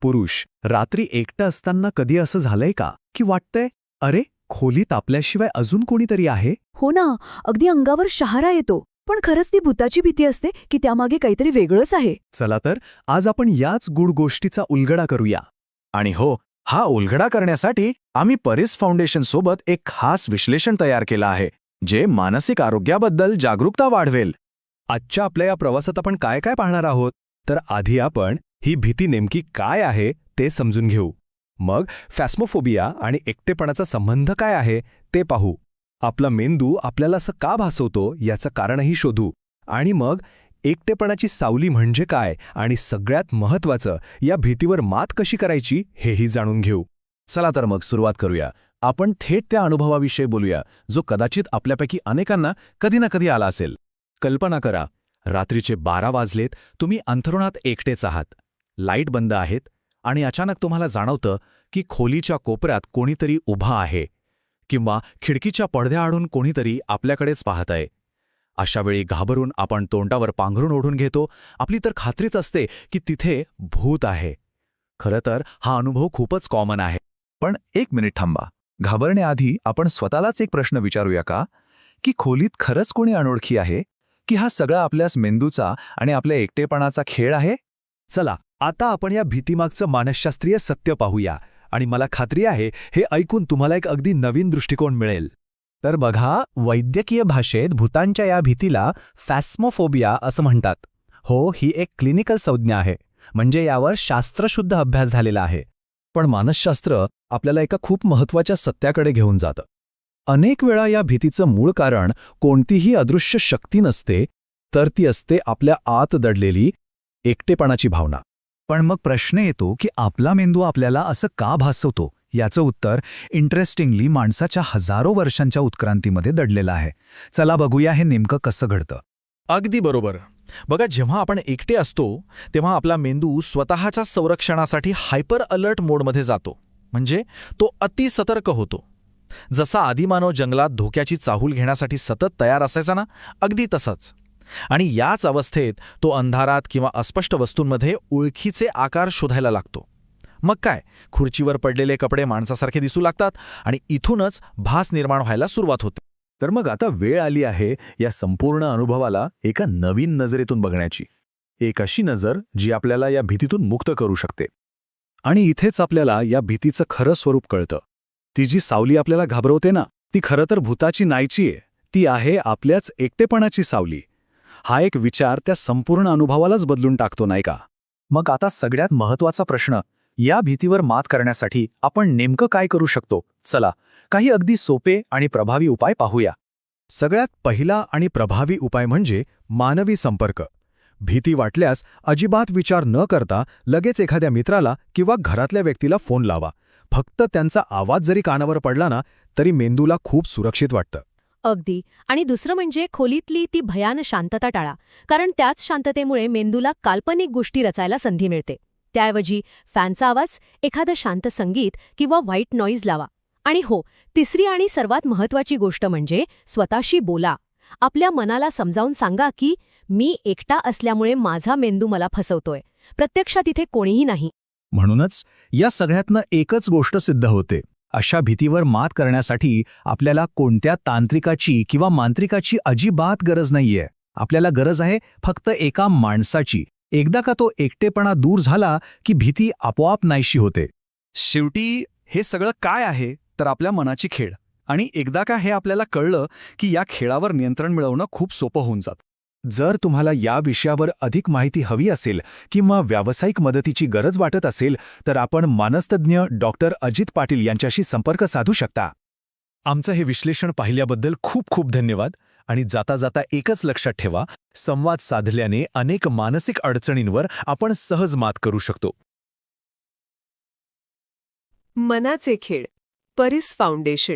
पुरुष, रात्री एकटं असताना कधी असं झालंय का की वाटतंय, अरे खोलीत आपल्याशिवाय अजून कोणीतरी आहे? हो ना, अगदी अंगावर शहारा येतो. पण खरंच ती भुताची भीती असते की त्यामागे काहीतरी वेगळंच आहे? चला तर आज आपण याच गूढ गोष्टीचा उलगडा करूया. आणि हो, हा उलगडा करण्यासाठी आम्ही परिस फाउंडेशन सोबत एक खास विश्लेषण तयार केलं आहे, जे मानसिक आरोग्याबद्दल जागरूकता वाढवेल. आजच्या आपल्या या प्रवासात आपण काय काय पाहणार आहोत, तर आधी आपण ही भीती नेमकी काय आहे ते समजून घेऊ. मग फॅस्मोफोबिया आणि एकटेपणाचा संबंध काय आहे ते पाहू. आपला मेंदू आपल्याला असं का भासवतो याचं कारणही शोधू. आणि मग एकटेपणाची सावली म्हणजे काय आणि सगळ्यात महत्त्वाचं, या भीतीवर मात कशी करायची हेही जाणून घेऊ. चला तर मग सुरुवात करूया. आपण थेट त्या अनुभवाविषयी बोलूया, जो कदाचित आपल्यापैकी अनेकांना कधी ना कधी आला असेल. कल्पना करा, रात्रीचे 12 वाजलेत, तुम्ही अंथरुणात एकटेच आहात, लाईट बंद आहेत आणि अचानक तुम्हाला जाणवतं की खोलीच्या कोपऱ्यात कोणीतरी उभा आहे किंवा खिडकीच्या पडद्याआडून कोणीतरी आपल्याकडेच पाहत आहे. अशा वेळी घाबरून आपण तोंडावर पांघरून ओढून घेतो. आपली तर खात्रीच असते की तिथे भूत आहे. खरं तर हा अनुभव खूपच कॉमन आहे. पण एक मिनिट थांबा. घाबरण्याआधी आपण स्वतःलाच एक प्रश्न विचारूया का, की खोलीत खरंच कोणी अनोळखी आहे, की हा सगळा आपल्याच मेंदूचा आणि आपल्या एकटेपणाचा खेळ आहे? चला आता आपण या भीतीमागचं मानसशास्त्रीय सत्य पाहूया आणि मला खात्री आहे हे ऐकून तुम्हाला एक अगदी नवीन दृष्टिकोन मिळेल. तर बघा, वैद्यकीय भाषेत भूतांच्या या भीतीला फॅस्मोफोबिया असं म्हणतात. हो, ही एक क्लिनिकल संज्ञा आहे, म्हणजे यावर शास्त्रशुद्ध अभ्यास झालेला आहे. पण मानसशास्त्र आपल्याला एका खूप महत्त्वाच्या सत्याकडे घेऊन जातं. अनेक वेळा या भीतीचं मूळ कारण कोणतीही अदृश्य शक्ती नसते, तर ती असते आपल्या आत दडलेली एकटेपणाची भावना. पण मग प्रश्न येतो की आपला मेंदू आपल्याला असं का भासवतो. याचं उत्तर इंटरेस्टिंगली माणसाच्या हजारो वर्षांच्या उत्क्रांतीमध्ये दडलेलं आहे. चला बघूया हे नेमकं कसं घडतं. अगदी बरोबर. बघा, जेव्हा आपण एकटे असतो तेव्हा आपला मेंदू स्वतःच्या संरक्षणासाठी हायपर अलर्ट मोडमध्ये जातो, म्हणजे तो अतिसतर्क होतो. जसा आदिमानव जंगलात धोक्याची चाहूल घेण्यासाठी सतत तयार असायचा ना, अगदी तसाच. आणि याच अवस्थेत तो अंधारात किंवा अस्पष्ट वस्तूंमध्ये ओळखीचे आकार शोधायला लागतो. मग काय, खुर्चीवर पडलेले कपडे माणसासारखे दिसू लागतात आणि इथूनच भास निर्माण व्हायला सुरुवात होते. तर मग आता वेळ आली आहे या संपूर्ण अनुभवाला एका नवीन नजरेतून बघण्याची. एक अशी नजर जी आपल्याला या भीतीतून मुक्त करू शकते. आणि इथेच आपल्याला या भीतीचं खरं स्वरूप कळतं. ती जी सावली आपल्याला घाबरवते ना, ती खरं तर भूताची नाहीची आहे. ती आहे आपल्याच एकटेपणाची सावली. हा एक विचार त्या संपूर्ण अनुभवालाच बदलून टाकतो, नाही का? मग आता सगळ्यात महत्त्वाचा प्रश्न, या भीतीवर मात करण्यासाठी आपण नेमकं काय करू शकतो? चला, काही अगदी सोपे आणि प्रभावी उपाय पाहूया. सगळ्यात पहिला आणि प्रभावी उपाय म्हणजे मानवी संपर्क. भीती वाटल्यास अजिबात विचार न करता लगेच एखाद्या मित्राला किंवा घरातल्या व्यक्तीला फोन लावा. फक्त त्यांचा आवाज जरी कानावर पडला ना, तरी मेंदूला खूप सुरक्षित वाटतं. अगदी. आणि दुसरं म्हणजे खोलीतली ती भयान शांतता टाळा, कारण त्याच शांततेमुळे मेंदूला काल्पनिक गोष्टी रचायला संधी मिळते. त्याऐवजी फॅनचा आवाज, एखादं शांत संगीत किंवा व्हाईट नॉईज लावा. आणि हो, तिसरी आणि सर्वात महत्त्वाची गोष्ट म्हणजे स्वतःशी बोला. आपल्या मनाला समजावून सांगा की मी एकटा असल्यामुळे माझा मेंदू मला फसवतोय, प्रत्यक्षात इथे कोणीही नाही. म्हणूनच या सगळ्यातनं एकच गोष्ट सिद्ध होते. अशा भीतीवर मात करण्यासाठी आपल्याला कोणत्या तांत्रिकाची किंवा मांत्रिकाची अजिबात गरज नाहीये. आपल्याला गरज आहे फक्त एका माणसाची. एकदा का तो एकटेपणा दूर झाला की भीती आपोआप नाहीशी होते. शेवटी हे सगळं काय आहे तर आपल्या मनाची खेळ. आणि एकदा का हे आपल्याला कळलं की या खेळावर नियंत्रण मिळवणं खूप सोपं होऊन जातं. जर तुम्हाला या विषयावर अधिक माहिती हवी असेल किंवा व्यावसायिक मदतीची गरज वाटत असेल तर आपण मानसतज्ञ डॉक्टर अजित पाटील यांच्याशी संपर्क साधू शकता. आमचं हे विश्लेषण पाहिल्याबद्दल खूप खूप धन्यवाद. आणि जाता जाता एकच लक्षात ठेवा, संवाद साधल्याने अनेक मानसिक अडचणींवर आपण सहज मात करू शकतो. मनाचे खेळ, परिस फाउंडेशन.